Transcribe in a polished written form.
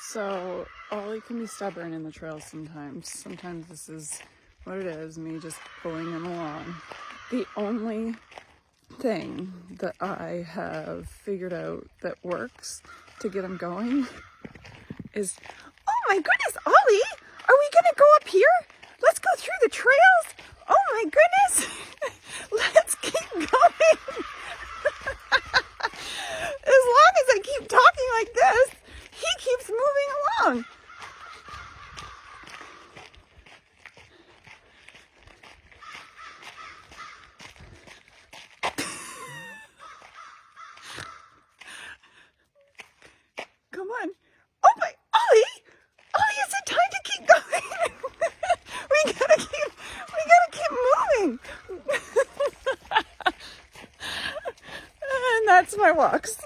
So Ollie can be stubborn in the trail sometimes. Sometimes this is what it is, me just pulling him along. The only thing that I have figured out that works to get him going is, oh my goodness, Ollie, are we gonna go up here? Let's go through the trails. Oh my goodness, let's keep going. As long as I keep talking like this, he keeps moving along. Come on. Oh my, Ollie! Ollie, is it time to keep going? we gotta keep moving. And that's my walks.